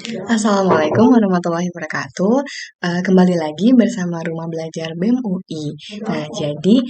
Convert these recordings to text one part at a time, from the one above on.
Assalamualaikum warahmatullahi wabarakatuh. Kembali lagi bersama Rumah Belajar BEM UI. Nah, jadi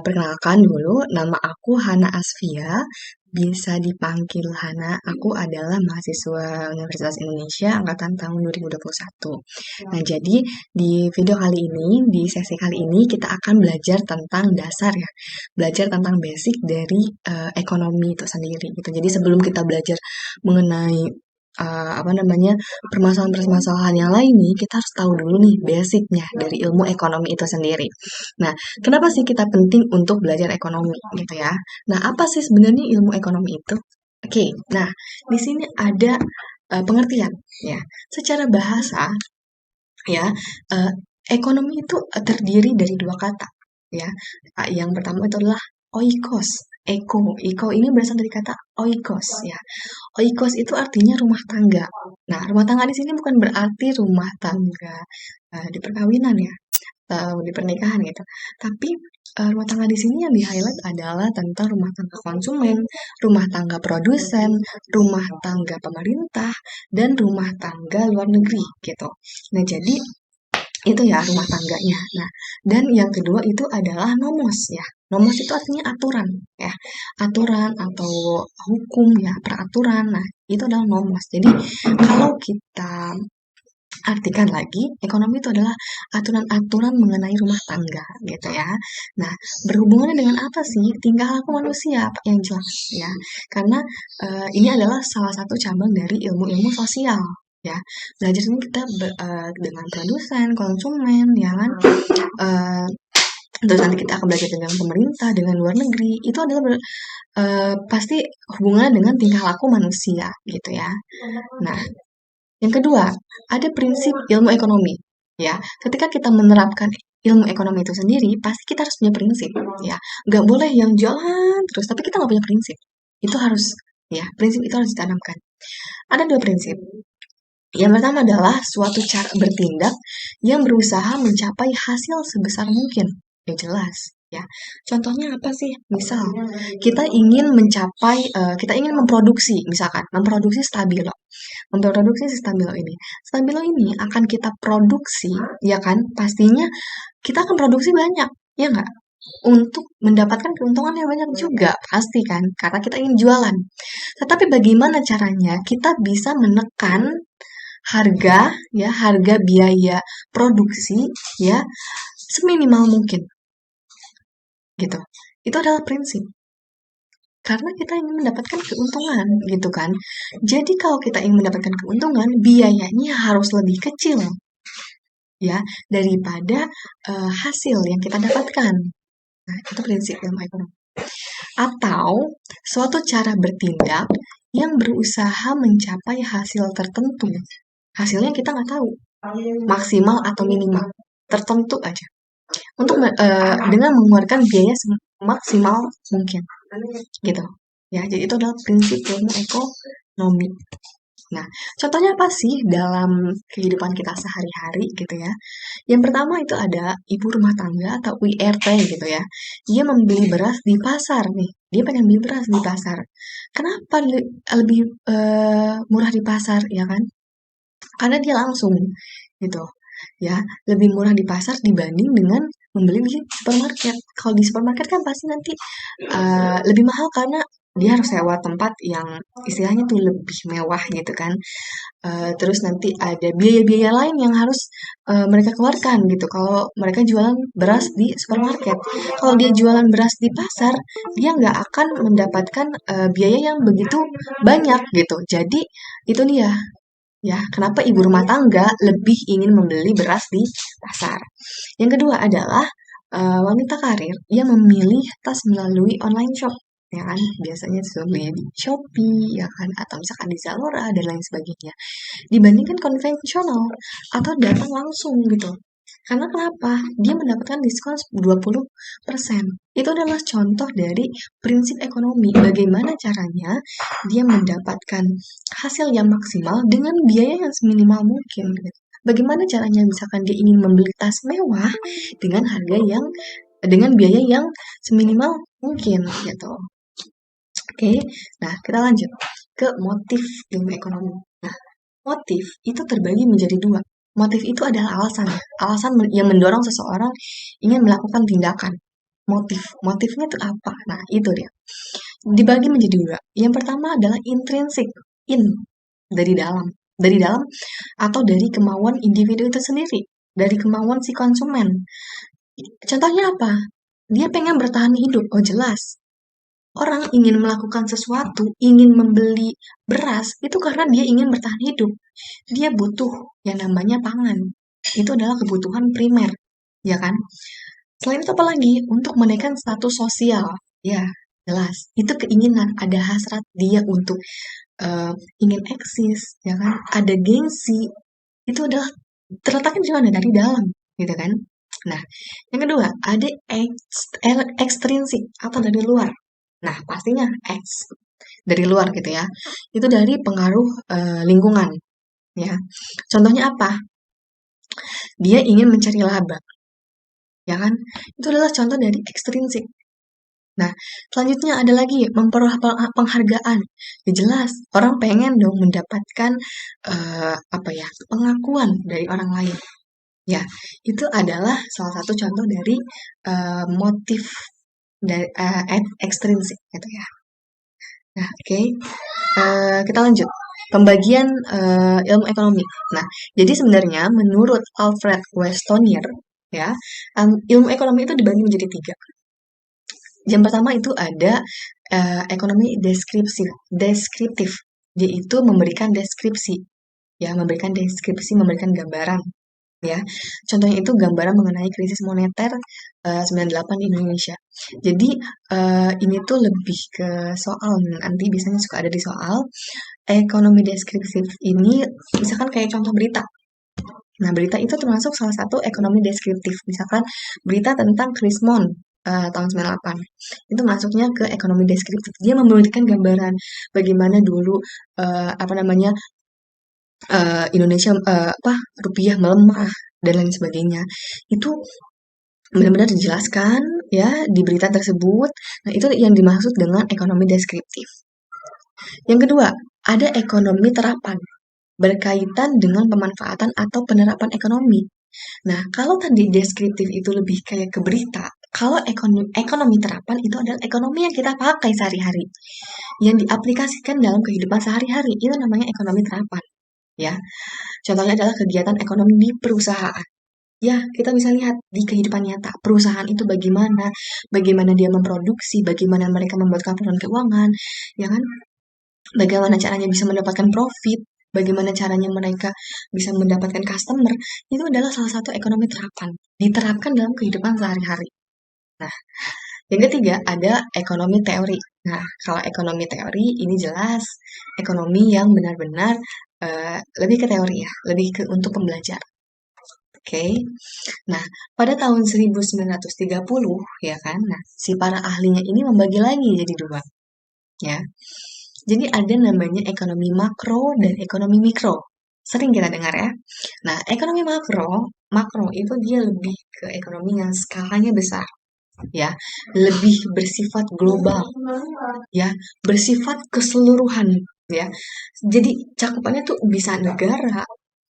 perkenalkan dulu, nama aku Hana Asfia. Bisa dipanggil Hana. Aku adalah mahasiswa Universitas Indonesia angkatan tahun 2021. Nah, jadi di video kali ini, di sesi kali ini kita akan belajar tentang dasar ya. Belajar tentang basic dari ekonomi itu sendiri gitu. Jadi sebelum kita belajar mengenai permasalahan-permasalahan yang lain nih, kita harus tahu dulu nih basicnya dari ilmu ekonomi itu sendiri. Nah, kenapa sih kita penting untuk belajar ekonomi gitu ya? Nah, apa sih sebenarnya ilmu ekonomi itu? Oke, nah di sini ada pengertian ya. Secara bahasa ya, eh, ekonomi itu terdiri dari dua kata ya. Yang pertama itu adalah oikos. Eko ini berasal dari kata oikos ya. Oikos itu artinya rumah tangga. Nah, rumah tangga di sini bukan berarti rumah tangga di perkawinan ya, atau di pernikahan gitu. Tapi rumah tangga di sini yang di-highlight adalah tentang rumah tangga konsumen, rumah tangga produsen, rumah tangga pemerintah, dan rumah tangga luar negeri gitu. Nah, jadi itu ya rumah tangganya. Nah, dan yang kedua itu adalah nomos ya. Nomos itu artinya aturan ya. Aturan atau hukum ya, peraturan. Nah, itu adalah nomos. Jadi, kalau kita artikan lagi, ekonomi itu adalah aturan-aturan mengenai rumah tangga gitu ya. Nah, berhubungan dengan apa sih tingkah laku manusia yang jelas ya? Karena ini adalah salah satu cabang dari ilmu-ilmu sosial ya. Belajar ini kita dengan produsen, konsumen, ya kan. Eh, Terus nanti kita akan belajar dengan pemerintah, dengan luar negeri. Itu adalah pasti hubungan dengan tingkah laku manusia gitu ya. Nah, yang kedua, ada prinsip ilmu ekonomi. Ya, ketika kita menerapkan ilmu ekonomi itu sendiri, pasti kita harus punya prinsip. Ya, nggak boleh yang jalan terus, tapi kita nggak punya prinsip. Itu harus, ya, prinsip itu harus ditanamkan. Ada dua prinsip. Yang pertama adalah suatu cara bertindak yang berusaha mencapai hasil sebesar mungkin. Ya jelas, ya. Contohnya apa sih? Misal, kita ingin memproduksi, misalkan, memproduksi stabilo. Memproduksi si stabilo ini. Stabilo ini akan kita produksi, ya kan? Pastinya kita akan produksi banyak, ya nggak? Untuk mendapatkan keuntungan yang banyak juga, pasti kan? Karena kita ingin jualan. Tetapi bagaimana caranya kita bisa menekan harga ya, harga biaya produksi ya seminimal mungkin gitu. Itu adalah prinsip. Karena kita ingin mendapatkan keuntungan gitu kan. Jadi kalau kita ingin mendapatkan keuntungan, biayanya harus lebih kecil ya daripada hasil yang kita dapatkan. Nah, itu prinsip ilmu ekonomi. Atau suatu cara bertindak yang berusaha mencapai hasil tertentu. Hasilnya kita nggak tahu, maksimal atau minimal, tertentu aja. Untuk dengan mengeluarkan biaya semaksimal mungkin, gitu. Ya, jadi itu adalah prinsip ilmu ekonomi. Nah, contohnya apa sih dalam kehidupan kita sehari-hari gitu ya? Yang pertama itu ada ibu rumah tangga atau IRT gitu ya. Dia membeli beras di pasar nih. Dia pengen beli beras di pasar. Kenapa lebih murah di pasar ya kan? Karena dia langsung gitu ya, lebih murah di pasar dibanding dengan membeli di supermarket. Kalau di supermarket kan pasti nanti lebih mahal karena dia harus sewa tempat yang istilahnya tuh lebih mewah gitu kan. Terus nanti ada biaya-biaya lain yang harus mereka keluarkan gitu. Kalau mereka jualan beras di supermarket, kalau dia jualan beras di pasar, dia nggak akan mendapatkan biaya yang begitu banyak gitu. Jadi itu dia ya, kenapa ibu rumah tangga lebih ingin membeli beras di pasar. Yang kedua adalah wanita karir yang memilih tas melalui online shop, ya kan? Biasanya sudah beli di Shopee, ya kan? Atau misalkan di Zalora dan lain sebagainya. Dibandingkan konvensional atau datang langsung gitu. Karena kenapa? Dia mendapatkan diskon 20%. Itu adalah contoh dari prinsip ekonomi. Bagaimana caranya dia mendapatkan hasil yang maksimal dengan biaya yang seminimal mungkin. Gitu. Bagaimana caranya misalkan dia ingin membeli tas mewah dengan biaya yang seminimal mungkin gitu. Oke, nah kita lanjut ke motif ilmu ekonomi. Nah, Motif itu terbagi menjadi dua. Motif itu adalah alasan, yang mendorong seseorang ingin melakukan tindakan. Motifnya itu apa? Nah, itu dia. Dibagi menjadi dua. Yang pertama adalah intrinsik, in, dari dalam. Dari dalam atau dari kemauan individu itu sendiri. Dari kemauan si konsumen. Contohnya apa? Dia pengen bertahan hidup. Oh jelas. Orang ingin melakukan sesuatu, ingin membeli beras, itu karena dia ingin bertahan hidup. Dia butuh yang namanya pangan. Itu adalah kebutuhan primer, ya kan? Selain itu apa lagi? Untuk menaikkan status sosial. Ya, jelas. Itu keinginan, ada hasrat dia untuk eh, ingin eksis, ya kan? Ada gengsi. Itu adalah terletaknya di mana? Dari dalam, gitu kan? Nah, yang kedua, ada ekstrinsik atau dari luar. Nah, pastinya dari luar gitu ya. Itu dari pengaruh lingkungan, ya. Contohnya apa? Dia ingin mencari laba, ya kan? Itu adalah contoh dari ekstrinsik. Nah, selanjutnya ada lagi memperoleh penghargaan. Ya jelas, orang pengen dong mendapatkan apa ya, pengakuan dari orang lain. Ya, itu adalah salah satu contoh dari motif dari ekstrinsik gitu ya. Nah, oke. Kita lanjut. Pembagian ilmu ekonomi. Nah, jadi sebenarnya menurut Alfred Westonyer, ya, ilmu ekonomi itu dibagi menjadi tiga. Yang pertama itu ada ekonomi deskriptif, yaitu memberikan deskripsi, ya, memberikan gambaran, ya. Contohnya itu gambaran mengenai krisis moneter 98 di Indonesia. Jadi ini tuh lebih ke soal, nanti biasanya suka ada di soal. Ekonomi deskriptif ini misalkan kayak contoh berita. Nah, berita itu termasuk salah satu ekonomi deskriptif. Misalkan berita tentang Krismon tahun 98. Itu masuknya ke ekonomi deskriptif. Dia memberikan gambaran bagaimana dulu apa namanya Indonesia rupiah melemah dan lain sebagainya. Itu benar-benar dijelaskan ya di berita tersebut. Nah, itu yang dimaksud dengan ekonomi deskriptif. Yang kedua, ada ekonomi terapan berkaitan dengan pemanfaatan atau penerapan ekonomi. Nah, kalau tadi deskriptif itu lebih kayak ke berita, kalau ekonomi terapan itu adalah ekonomi yang kita pakai sehari-hari, yang diaplikasikan dalam kehidupan sehari-hari, itu namanya ekonomi terapan. Ya, contohnya adalah kegiatan ekonomi di perusahaan. Ya, kita bisa lihat di kehidupan nyata, perusahaan itu bagaimana dia memproduksi, bagaimana mereka membuat laporan keuangan, ya kan? Bagaimana caranya bisa mendapatkan profit, bagaimana caranya mereka bisa mendapatkan customer, itu adalah salah satu ekonomi terapan, diterapkan dalam kehidupan sehari-hari. Nah, yang ketiga ada ekonomi teori. Nah, kalau ekonomi teori ini jelas ekonomi yang benar-benar lebih ke teori ya, lebih ke untuk pembelajar. Oke. Nah, pada tahun 1930 ya kan. Nah, si para ahlinya ini membagi lagi jadi dua, ya. Jadi ada namanya ekonomi makro dan ekonomi mikro. Sering kita dengar ya. Nah, ekonomi makro itu dia lebih ke ekonomi yang skalanya besar, ya, lebih bersifat global, ya, bersifat keseluruhan, ya. Jadi cakupannya tuh bisa negara,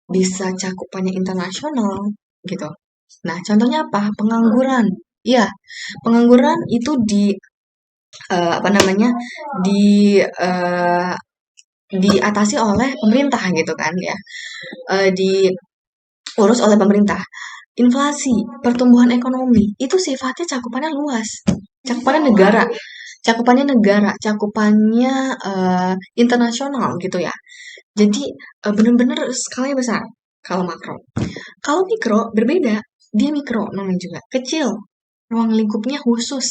bisa cakupannya internasional, gitu. Nah, contohnya apa? Pengangguran. Iya, pengangguran itu apa namanya di eh, diatasi oleh pemerintah gitu kan ya, diurus oleh pemerintah. Inflasi, pertumbuhan ekonomi itu sifatnya cakupannya luas, cakupannya negara, cakupannya internasional gitu ya. Jadi benar-benar skalanya besar kalau makro. Kalau mikro berbeda, dia mikro namanya juga kecil, ruang lingkupnya khusus,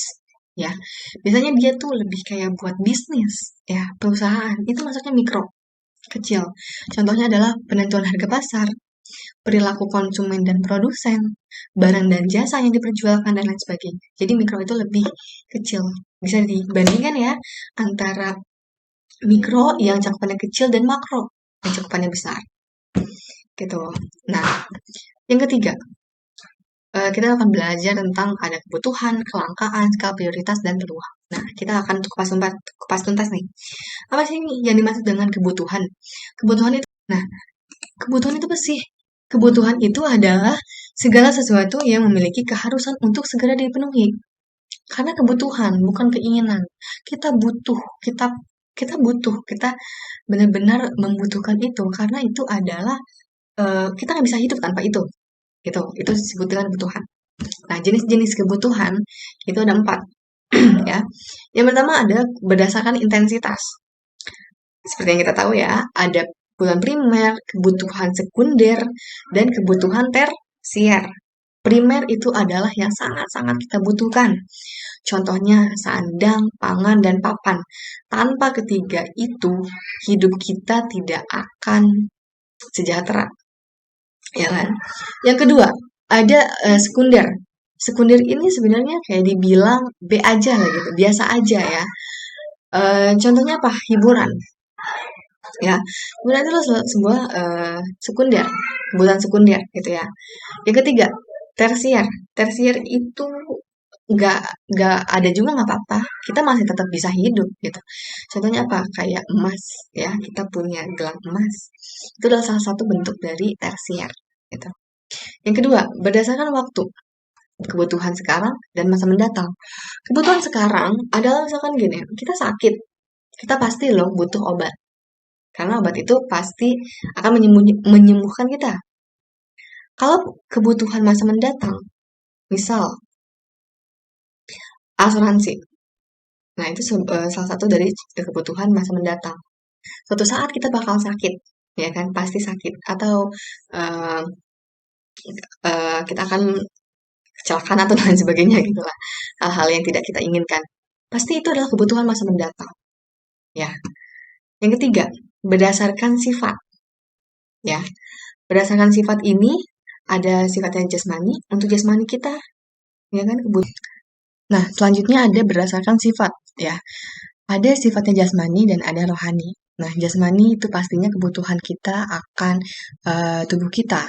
ya. Biasanya dia tuh lebih kayak buat bisnis, ya, perusahaan. Itu maksudnya mikro, kecil. Contohnya adalah penentuan harga pasar, perilaku konsumen dan produsen, barang dan jasa yang diperjualkan dan lain sebagainya. Jadi mikro itu lebih kecil. Bisa dibandingkan ya antara mikro yang cakupannya kecil dan makro yang cakupannya besar. Gitu. Nah, yang ketiga, kita akan belajar tentang ada kebutuhan, kelangkaan, skala prioritas, dan peluang. Nah, kita akan kupas tuntas nih. Apa sih yang dimaksud dengan kebutuhan? Kebutuhan itu, Nah, kebutuhan itu apa sih? Kebutuhan itu adalah segala sesuatu yang memiliki keharusan untuk segera dipenuhi. Karena kebutuhan, bukan keinginan. Kita butuh, kita benar-benar membutuhkan itu karena itu adalah kita nggak bisa hidup tanpa itu. Gitu, itu disebut dengan kebutuhan. Nah, jenis-jenis kebutuhan itu ada 4 ya. Yang pertama ada berdasarkan intensitas. Seperti yang kita tahu ya, ada kebutuhan primer, kebutuhan sekunder, dan kebutuhan tersier. Primer itu adalah yang sangat-sangat kita butuhkan. Contohnya sandang, pangan, dan papan. Tanpa ketiga itu, hidup kita tidak akan sejahtera. Ya kan? Yang kedua, ada sekunder. Sekunder ini sebenarnya kayak dibilang B aja lah gitu, biasa aja ya. Contohnya apa? Hiburan. Ya, hiburan itu adalah sebuah sekunder, kebutuhan sekunder gitu ya. Yang ketiga, tersier. Tersier itu nggak nggak ada juga nggak apa-apa. Kita masih tetap bisa hidup gitu. Contohnya apa? Kayak emas ya. Kita punya gelang emas. Itu adalah salah satu bentuk dari tersier gitu. Yang kedua, berdasarkan waktu, kebutuhan sekarang dan masa mendatang. Kebutuhan sekarang adalah misalkan gini, kita sakit, kita pasti loh butuh obat. Karena obat itu pasti akan menyembuhkan kita. Kalau kebutuhan masa mendatang, misal asuransi. Nah, itu salah satu dari kebutuhan masa mendatang. Suatu saat kita bakal sakit, ya kan? Pasti sakit. Atau eh, kita akan kecelakaan atau lain sebagainya gitu lah. Hal-hal yang tidak kita inginkan. Pasti itu adalah kebutuhan masa mendatang. Ya. Yang ketiga, berdasarkan sifat. Ya. Berdasarkan sifat ini, ada sifatnya jasmani untuk jasmani kita. Ya kan? Nah, selanjutnya ada berdasarkan sifat. Ya. Ada sifatnya jasmani dan ada rohani. Nah, jasmani itu pastinya kebutuhan kita akan tubuh kita,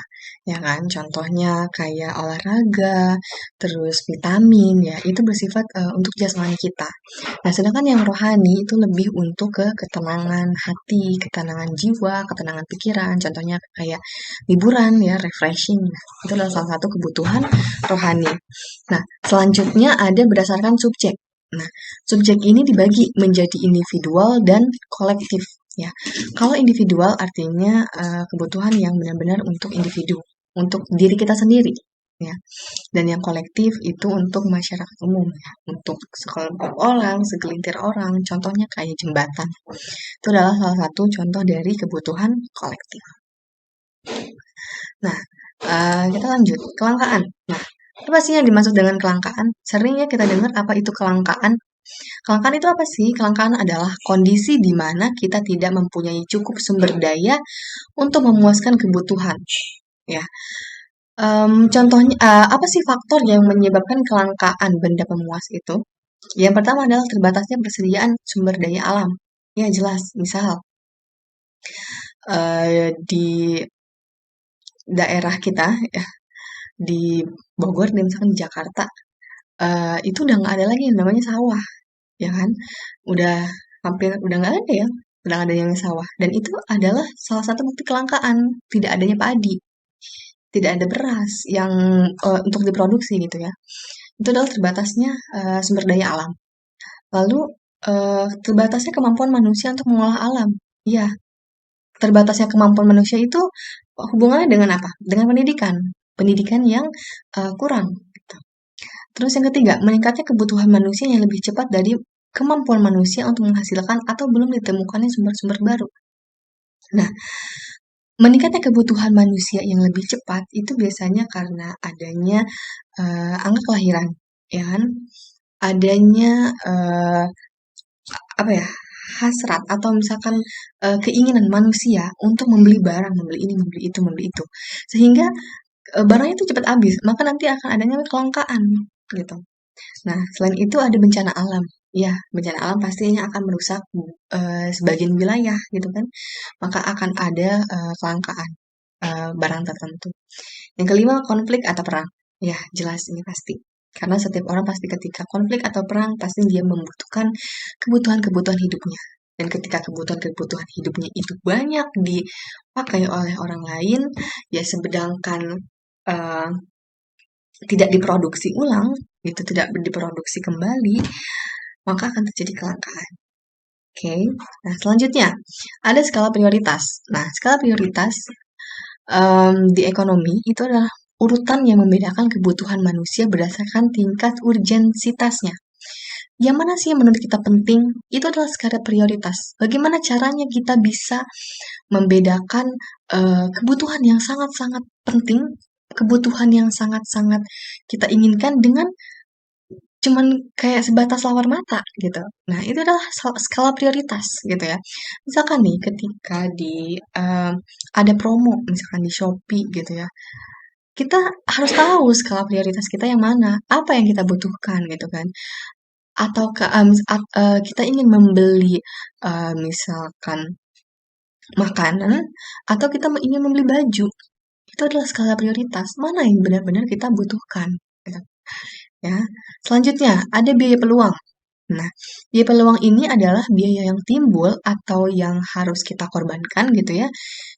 ya kan? Contohnya kayak olahraga, terus vitamin, ya itu bersifat untuk jasmani kita. Nah, sedangkan yang rohani itu lebih untuk ke ketenangan hati, ketenangan jiwa, ketenangan pikiran. Contohnya kayak liburan, ya refreshing. Nah, itu adalah salah satu kebutuhan rohani. Nah, selanjutnya ada berdasarkan subjek. Nah, subjek ini dibagi menjadi individual dan kolektif. Ya, kalau individual artinya kebutuhan yang benar-benar untuk individu, untuk diri kita sendiri. Ya, dan yang kolektif itu untuk masyarakat umum, ya, untuk sekelompok orang, segelintir orang. Contohnya kayak jembatan. Itu adalah salah satu contoh dari kebutuhan kolektif. Nah, kita lanjut kelangkaan. Nah, apa sih yang dimaksud dengan kelangkaan? Seringnya kita dengar apa itu kelangkaan. Kelangkaan itu apa sih? Kelangkaan adalah kondisi di mana kita tidak mempunyai cukup sumber daya untuk memuaskan kebutuhan. Ya, contohnya apa sih faktor yang menyebabkan kelangkaan benda pemuas itu? Yang pertama adalah terbatasnya persediaan sumber daya alam. Ya jelas, misal di daerah kita ya di Bogor dan misalkan di Jakarta itu udah nggak ada lagi yang namanya sawah, ya kan? Udah hampir udah nggak ada ya, udah nggak ada yang sawah. Dan itu adalah salah satu bukti kelangkaan, tidak adanya padi, tidak ada beras yang untuk diproduksi gitu ya. Itu adalah terbatasnya sumber daya alam. Lalu terbatasnya kemampuan manusia untuk mengolah alam. Iya, terbatasnya kemampuan manusia itu hubungannya dengan apa? Dengan pendidikan. Pendidikan yang kurang. Gitu. Terus yang ketiga, meningkatnya kebutuhan manusia yang lebih cepat dari kemampuan manusia untuk menghasilkan atau belum ditemukannya sumber-sumber baru. Nah, meningkatnya kebutuhan manusia yang lebih cepat itu biasanya karena adanya angka kelahiran, ya kan? Adanya apa ya? Hasrat atau misalkan keinginan manusia untuk membeli barang, membeli ini, membeli itu, membeli itu. Sehingga barangnya itu cepat habis, maka nanti akan adanya kelangkaan gitu. Nah, selain itu ada bencana alam. Ya, bencana alam pastinya akan merusak sebagian wilayah gitu kan. Maka akan ada kelangkaan barang tertentu. Yang kelima, konflik atau perang. Ya, jelas ini pasti. Karena setiap orang pasti ketika konflik atau perang, pasti dia membutuhkan kebutuhan-kebutuhan hidupnya. Dan ketika kebutuhan-kebutuhan hidupnya itu banyak dipakai oleh orang lain, ya sedangkan eh, tidak diproduksi ulang, gitu, tidak diproduksi kembali, maka akan terjadi kelangkaan. Oke, nah selanjutnya ada skala prioritas. Nah, skala prioritas di ekonomi itu adalah urutan yang membedakan kebutuhan manusia berdasarkan tingkat urgensitasnya. Yang mana sih yang menurut kita penting? Itu adalah skala prioritas. Bagaimana caranya kita bisa membedakan kebutuhan yang sangat-sangat penting, kebutuhan yang sangat-sangat kita inginkan dengan cuman kayak sebatas lawar mata gitu. Nah, itu adalah skala prioritas gitu ya. Misalkan nih ketika ada promo misalkan di Shopee gitu ya. Kita harus tahu skala prioritas kita yang mana, apa yang kita butuhkan gitu kan. Atau kita ingin membeli misalkan makanan atau kita ingin membeli baju. Itu adalah skala prioritas. Mana yang benar-benar kita butuhkan gitu. Ya. Selanjutnya, ada biaya peluang. Nah, biaya peluang ini adalah biaya yang timbul atau yang harus kita korbankan gitu ya,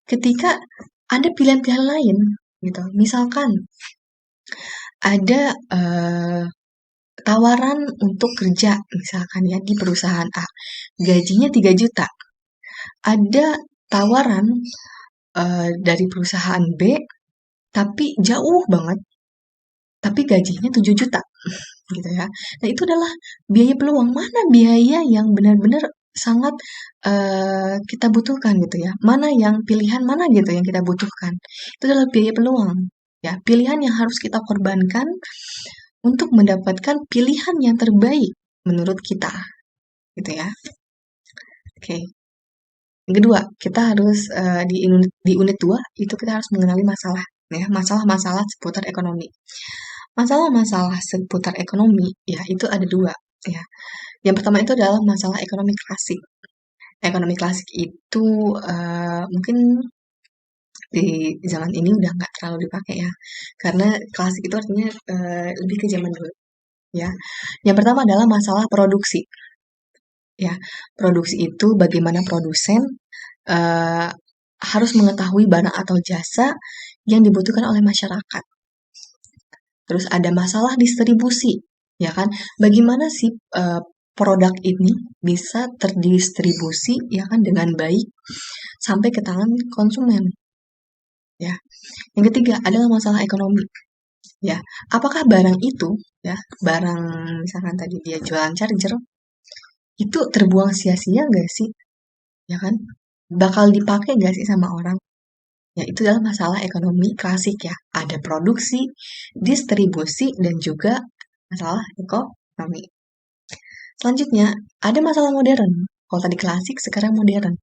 ketika ada pilihan-pilihan lain gitu. Misalkan ada tawaran untuk kerja misalkan ya di perusahaan A, gajinya 3 juta. Ada tawaran dari perusahaan B, tapi jauh banget, tapi gajinya 7 juta. Gitu ya. Nah, itu adalah biaya peluang. Mana biaya yang benar-benar sangat kita butuhkan gitu ya. Mana yang pilihan mana gitu yang kita butuhkan. Itu adalah biaya peluang. Ya, pilihan yang harus kita korbankan untuk mendapatkan pilihan yang terbaik menurut kita. Gitu ya. Oke. Yang kedua, kita harus di unit 2 itu kita harus mengenali masalah ya, masalah-masalah seputar ekonomi. Masalah-masalah seputar ekonomi, ya itu ada dua, ya. Yang pertama itu adalah masalah ekonomi klasik. Ekonomi klasik itu mungkin di zaman ini udah nggak terlalu dipakai ya, karena klasik itu artinya lebih ke zaman dulu, ya. Yang pertama adalah masalah produksi, ya. Produksi itu bagaimana produsen uh, harus mengetahui barang atau jasa yang dibutuhkan oleh masyarakat. Terus ada masalah distribusi, ya kan? Bagaimana sih produk ini bisa terdistribusi, ya kan, dengan baik sampai ke tangan konsumen, ya. Yang ketiga adalah masalah ekonomi, ya. Apakah barang itu, ya, barang misalkan tadi dia jualan charger, itu terbuang sia-sia nggak sih, ya kan? Bakal dipakai nggak sih sama orang? Ya, itu adalah masalah ekonomi klasik ya. Ada produksi, distribusi, dan juga masalah ekonomi. Selanjutnya, ada masalah modern. Kalau tadi klasik, sekarang modern.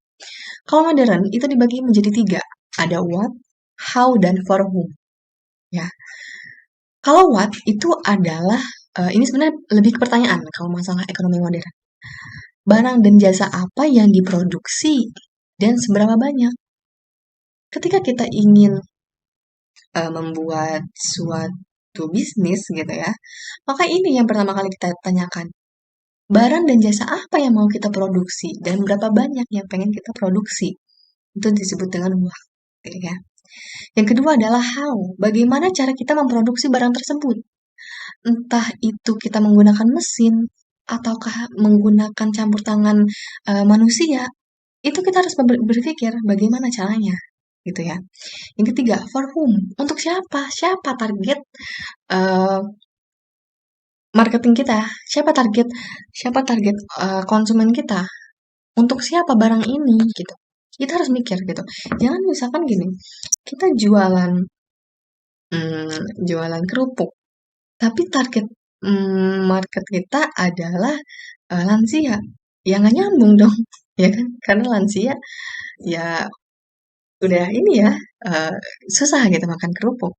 Kalau modern, itu dibagi menjadi 3. Ada what, how, dan for whom. Ya. Kalau what, itu adalah, ini sebenarnya lebih ke pertanyaan kalau masalah ekonomi modern. Barang dan jasa apa yang diproduksi dan seberapa banyak? Ketika kita ingin membuat suatu bisnis gitu ya, maka ini yang pertama kali kita tanyakan. Barang dan jasa apa yang mau kita produksi dan berapa banyak yang pengen kita produksi. Itu disebut dengan what, gitu ya. Yang kedua adalah how. Bagaimana cara kita memproduksi barang tersebut? Entah itu kita menggunakan mesin ataukah menggunakan campur tangan manusia. Itu kita harus berpikir bagaimana caranya, gitu ya. Yang ketiga, for whom? Untuk siapa? Siapa target uh, marketing kita? Siapa target konsumen kita? Untuk siapa barang ini gitu. Kita harus mikir gitu. Jangan misalkan gini, kita jualan kerupuk, tapi target market kita adalah lansia. Ya nggak nyambung dong, ya kan? Karena lansia ya udah ini ya susah gitu makan kerupuk.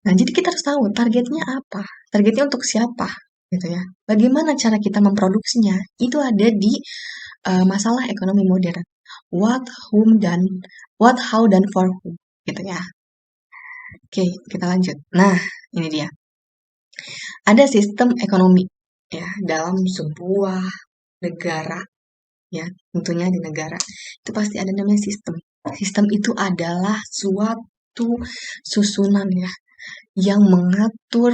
Nah, jadi kita harus tahu targetnya apa, targetnya untuk siapa, gitu ya. Bagaimana cara kita memproduksinya, itu ada di masalah ekonomi modern. What, whom, dan what, how, dan for whom, gitu ya. Oke, kita lanjut. Nah, ini dia. Ada sistem ekonomi ya dalam sebuah negara ya, tentunya di negara. Itu pasti ada namanya sistem. Sistem itu adalah suatu susunan ya yang mengatur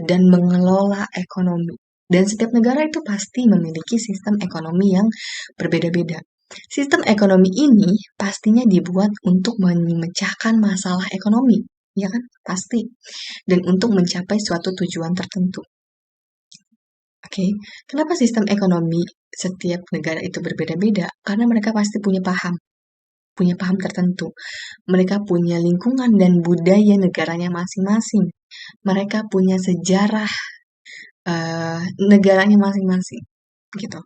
dan mengelola ekonomi. Dan setiap negara itu pasti memiliki sistem ekonomi yang berbeda-beda. Sistem ekonomi ini pastinya dibuat untuk memecahkan masalah ekonomi, ya kan? Pasti. Dan untuk mencapai suatu tujuan tertentu. Oke, kenapa sistem ekonomi setiap negara itu berbeda-beda? Karena mereka pasti punya paham tertentu. Mereka punya lingkungan dan budaya negaranya masing-masing. Mereka punya sejarah negaranya masing-masing, gitu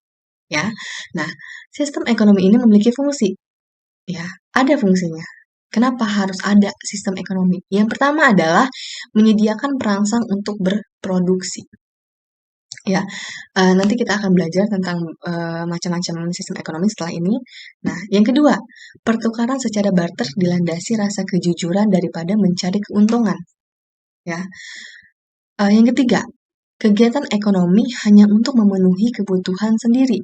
ya. Nah, sistem ekonomi ini memiliki fungsi, ya, ada fungsinya. Kenapa harus ada sistem ekonomi? Yang pertama adalah menyediakan perangsang untuk berproduksi. Ya, nanti kita akan belajar tentang macam-macam sistem ekonomi setelah ini. Nah, yang kedua, pertukaran secara barter dilandasi rasa kejujuran daripada mencari keuntungan. Ya, yang ketiga, kegiatan ekonomi hanya untuk memenuhi kebutuhan sendiri,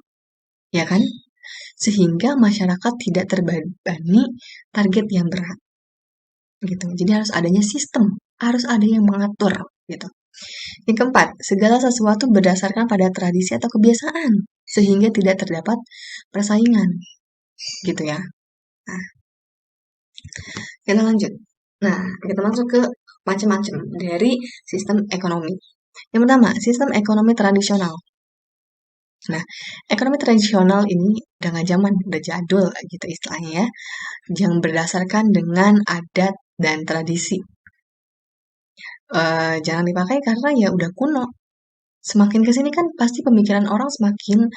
ya kan? Sehingga masyarakat tidak terbebani target yang berat, gitu. Jadi harus adanya sistem, harus ada yang mengatur, gitu. Yang keempat, segala sesuatu berdasarkan pada tradisi atau kebiasaan, sehingga tidak terdapat persaingan, gitu ya. Nah, kita lanjut. Nah, kita masuk ke macam-macam dari sistem ekonomi. Yang pertama, sistem ekonomi tradisional. Nah, ekonomi tradisional ini udah nggak zaman, udah jadul gitu istilahnya ya, yang berdasarkan dengan adat dan tradisi. Jangan dipakai karena ya udah kuno. Semakin kesini kan pasti pemikiran orang semakin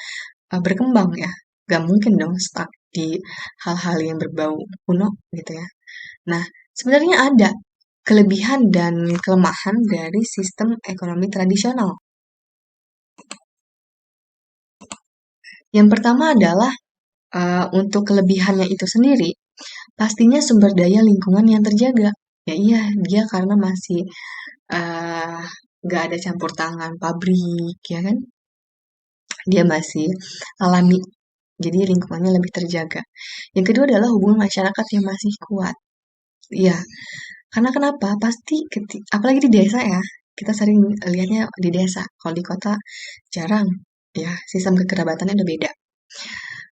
berkembang ya. Gak mungkin dong stuck di hal-hal yang berbau kuno gitu ya. Nah, sebenarnya ada kelebihan dan kelemahan dari sistem ekonomi tradisional. Yang pertama adalah untuk kelebihannya itu sendiri, pastinya sumber daya lingkungan yang terjaga. Ya iya, dia karena masih uh, gak ada campur tangan pabrik, ya kan? Dia masih alami, jadi lingkungannya lebih terjaga. Yang kedua adalah hubungan masyarakat yang masih kuat. Iya, karena kenapa? Pasti, apalagi di desa ya, kita sering lihatnya di desa. Kalau di kota jarang, ya sistem kekerabatannya udah beda.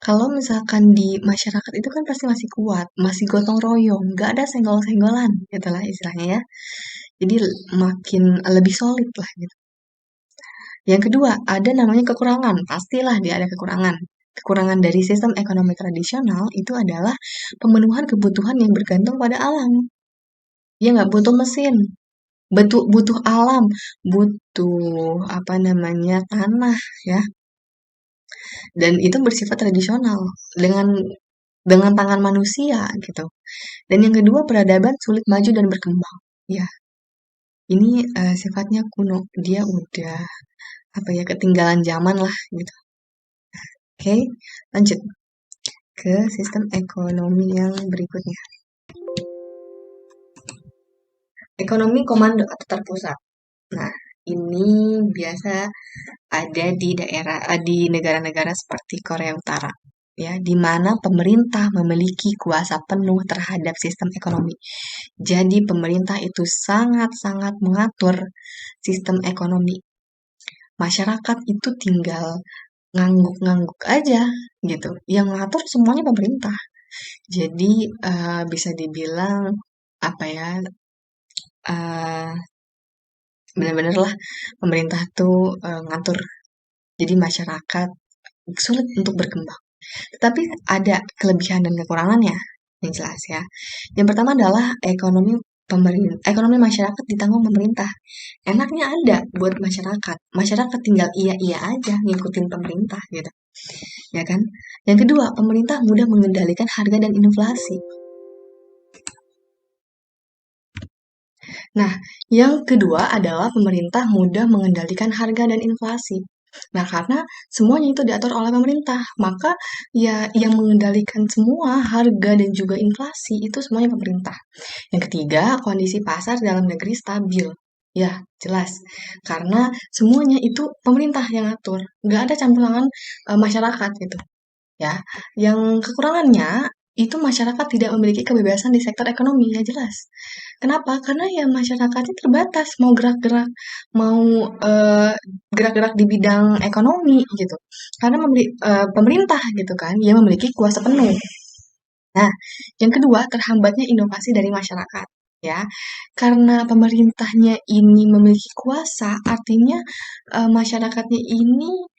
Kalau misalkan di masyarakat itu kan pasti masih kuat, masih gotong royong, nggak ada senggol-senggolan, gitu lah istilahnya ya. Jadi makin lebih solid lah gitu. Yang kedua, ada namanya kekurangan. Pastilah dia ada kekurangan. Kekurangan dari sistem ekonomi tradisional itu adalah pemenuhan kebutuhan yang bergantung pada alam. Dia nggak butuh mesin, butuh alam, butuh apa namanya tanah ya. Dan itu bersifat tradisional dengan tangan manusia gitu. Dan yang kedua, peradaban sulit maju dan berkembang. Ya, ini sifatnya kuno. Dia udah apa ya ketinggalan zaman lah gitu. Oke, lanjut ke sistem ekonomi yang berikutnya. Ekonomi komando atau terpusat. Nah, ini biasa ada di di negara-negara seperti Korea Utara, ya, di mana pemerintah memiliki kuasa penuh terhadap sistem ekonomi. Jadi pemerintah itu sangat-sangat mengatur sistem ekonomi. Masyarakat itu tinggal ngangguk-ngangguk aja gitu. Yang ngatur semuanya pemerintah. Jadi bisa dibilang apa ya uh, benar-benar lah pemerintah tuh ngatur. Jadi masyarakat sulit untuk berkembang. Tetapi ada kelebihan dan kekurangannya yang jelas ya. Yang pertama adalah ekonomi masyarakat ditanggung pemerintah. Enaknya ada buat masyarakat. Masyarakat tinggal iya-iya aja ngikutin pemerintah gitu. Ya kan? Yang kedua, pemerintah mudah mengendalikan harga dan inflasi. Nah, yang kedua adalah pemerintah mudah mengendalikan harga dan inflasi. Nah, karena semuanya itu diatur oleh pemerintah, maka ya yang mengendalikan semua harga dan juga inflasi itu semuanya pemerintah. Yang ketiga, kondisi pasar dalam negeri stabil. Ya, jelas. Karena semuanya itu pemerintah yang ngatur. Nggak ada campur tangan masyarakat gitu. Ya, yang kekurangannya itu masyarakat tidak memiliki kebebasan di sektor ekonomi, ya jelas. Kenapa? Karena ya masyarakatnya terbatas mau gerak-gerak, mau gerak-gerak di bidang ekonomi gitu. Karena pemerintah gitu kan, yang memiliki kuasa penuh. Nah, yang kedua, terhambatnya inovasi dari masyarakat. Ya, karena pemerintahnya ini memiliki kuasa, artinya masyarakatnya ini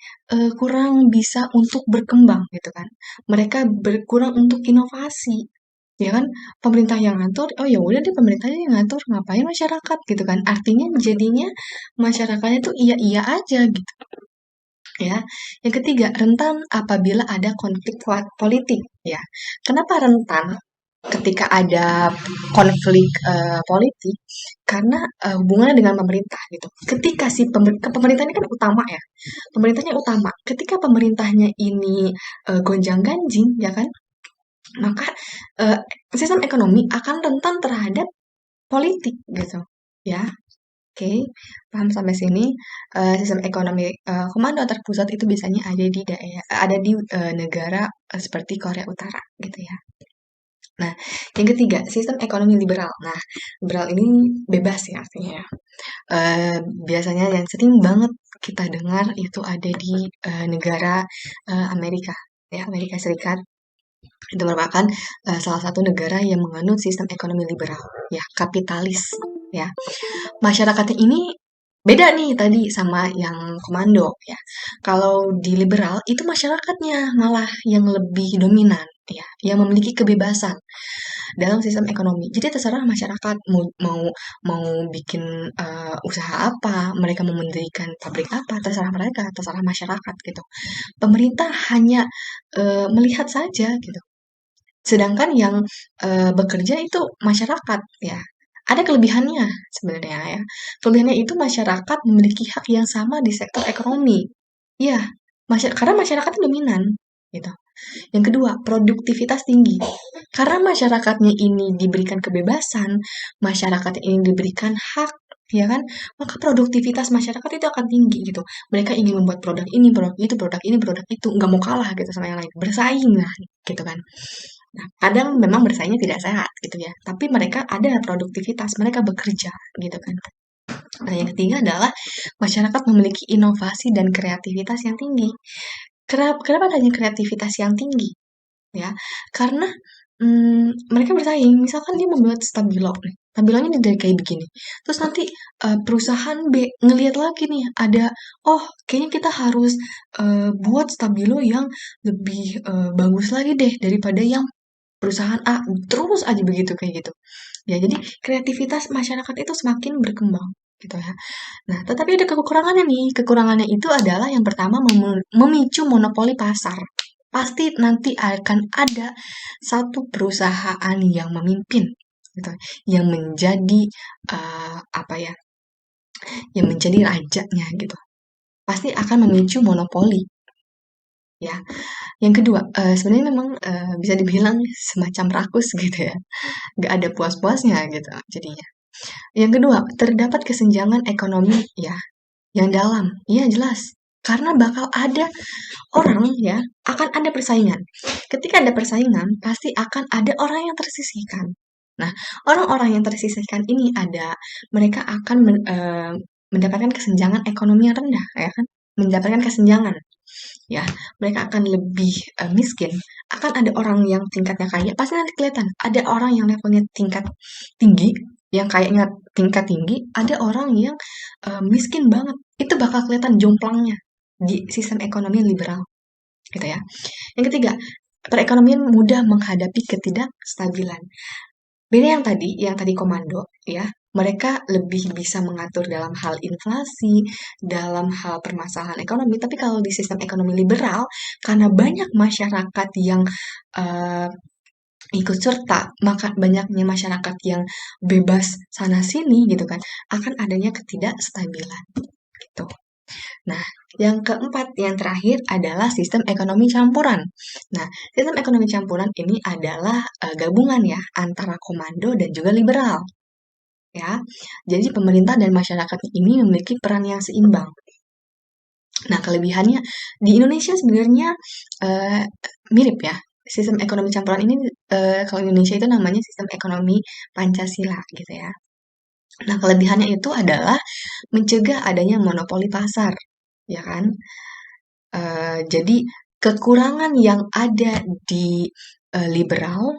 kurang bisa untuk berkembang gitu kan. Mereka berkurang untuk inovasi, ya kan? Pemerintah yang ngatur, oh ya udah deh pemerintahnya yang ngatur, ngapain masyarakat gitu kan? Artinya jadinya masyarakatnya tuh iya-iya aja gitu. Ya, yang ketiga, rentan apabila ada konflik politik. Ya, kenapa rentan? Ketika ada konflik politik, karena hubungannya dengan pemerintah gitu. Ketika si pemerintah ini kan utama ya, pemerintahnya utama. Ketika pemerintahnya ini gonjang-ganjing, ya kan, maka eh, sistem ekonomi akan rentan terhadap politik gitu. Ya, oke, paham sampai sini. Sistem ekonomi komando terpusat itu biasanya ada di daerah, ada di negara seperti Korea Utara gitu ya. Nah, yang ketiga, sistem ekonomi liberal. Nah, liberal ini bebas ya artinya ya. Biasanya yang sering banget kita dengar itu ada di negara Amerika, ya Amerika Serikat. Itu merupakan salah satu negara yang menganut sistem ekonomi liberal, ya kapitalis, ya. Masyarakatnya ini beda nih tadi sama yang komando ya. Kalau di liberal itu masyarakatnya malah yang lebih dominan ya, yang memiliki kebebasan dalam sistem ekonomi. Jadi terserah masyarakat mau mau mau bikin usaha apa, mereka mau mendirikan pabrik apa, terserah mereka, terserah masyarakat gitu. Pemerintah hanya melihat saja gitu. Sedangkan yang bekerja itu masyarakat ya. Ada kelebihannya sebenarnya ya. Kelebihannya itu masyarakat memiliki hak yang sama di sektor ekonomi. Iya, karena masyarakat dominan gitu. Yang kedua, produktivitas tinggi. Karena masyarakatnya ini diberikan kebebasan, masyarakat ini diberikan hak, ya kan? Maka produktivitas masyarakat itu akan tinggi gitu. Mereka ingin membuat produk ini, produk itu, nggak mau kalah gitu sama yang lain, bersaing lah gitu kan. Nah, kadang memang bersaingnya tidak sehat gitu ya, tapi mereka ada produktivitas, mereka bekerja gitu kan. Nah, yang ketiga adalah masyarakat memiliki inovasi dan kreativitas yang tinggi. Kenapa adanya kreativitas yang tinggi? Ya, karena mereka bersaing. Misalkan dia membuat stabilo nih, stabilonya nih dari kayak begini. Terus nanti perusahaan B ngelihat lagi nih ada, oh kayaknya kita harus buat stabilo yang lebih bagus lagi deh daripada yang perusahaan A. Terus aja begitu kayak gitu. Ya, jadi kreativitas masyarakat itu semakin berkembang gitu ya. Nah, tetapi ada kekurangannya nih. Kekurangannya itu adalah yang pertama memicu monopoli pasar. Pasti nanti akan ada satu perusahaan yang memimpin gitu, yang menjadi apa ya, yang menjadi rajanya gitu. Pasti akan memicu monopoli ya. Yang kedua, sebenarnya memang bisa dibilang semacam rakus gitu ya. Nggak ada puas-puasnya gitu jadinya. Yang kedua, terdapat kesenjangan ekonomi ya yang dalam. Iya jelas. Karena bakal ada orang ya, akan ada persaingan. Ketika ada persaingan, pasti akan ada orang yang tersisihkan. Nah, orang-orang yang tersisihkan ini ada, mereka akan mendapatkan kesenjangan ekonomi yang rendah, ya kan? Mendapatkan kesenjangan, ya. Mereka akan lebih miskin. Akan ada orang yang tingkatnya kaya, pasti nanti kelihatan. Ada orang yang levelnya tingkat tinggi, yang kayaknya tingkat tinggi, ada orang yang miskin banget. Itu bakal kelihatan jomplangnya di sistem ekonomi liberal gitu ya. Yang ketiga, perekonomian mudah menghadapi ketidakstabilan. Beda yang tadi komando ya, mereka lebih bisa mengatur dalam hal inflasi, dalam hal permasalahan ekonomi. Tapi kalau di sistem ekonomi liberal, karena banyak masyarakat yang eh, ikut serta, maka banyaknya masyarakat yang bebas sana sini gitu kan, akan adanya ketidakstabilan gitu. Nah, yang keempat, yang terakhir adalah sistem ekonomi campuran. Nah, sistem ekonomi campuran ini adalah gabungan ya antara komando dan juga liberal. ya. Jadi pemerintah dan masyarakat ini memiliki peran yang seimbang. Nah, kelebihannya di Indonesia sebenarnya eh, mirip ya. Sistem ekonomi campuran ini kalau Indonesia itu namanya sistem ekonomi Pancasila gitu ya. Nah, kelebihannya itu adalah mencegah adanya monopoli pasar, ya kan? Jadi kekurangan yang ada di liberal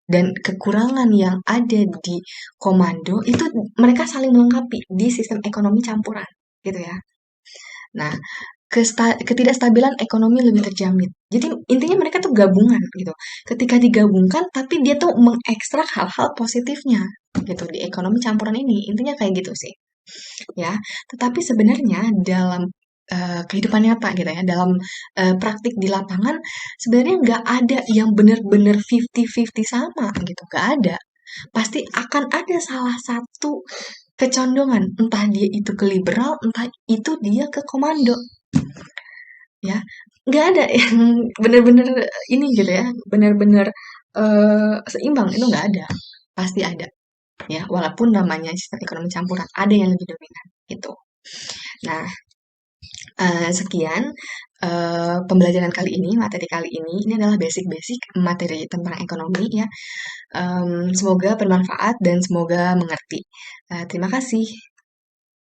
dan kekurangan yang ada di komando itu mereka saling melengkapi di sistem ekonomi campuran, gitu ya. Nah, ketidakstabilan ekonomi lebih terjamin. Jadi intinya mereka tuh gabungan gitu. Ketika digabungkan, tapi dia tuh mengekstrak hal-hal positifnya gitu di ekonomi campuran ini. Intinya kayak gitu sih, ya. Tetapi sebenarnya dalam kehidupan nyata gitu ya, dalam praktik di lapangan sebenarnya nggak ada yang benar-benar 50-50 sama gitu, nggak ada. Pasti akan ada salah satu kecondongan, entah dia itu ke liberal, entah itu dia ke komando, ya. Nggak ada yang benar-benar ini gitu ya, benar-benar seimbang, itu nggak ada. Pasti ada, ya. Walaupun namanya sistem ekonomi campuran, ada yang lebih dominan, gitu. Nah, sekian pembelajaran kali ini, materi kali ini. Ini adalah basic-basic materi tentang ekonomi ya. Semoga bermanfaat dan semoga mengerti. Terima kasih.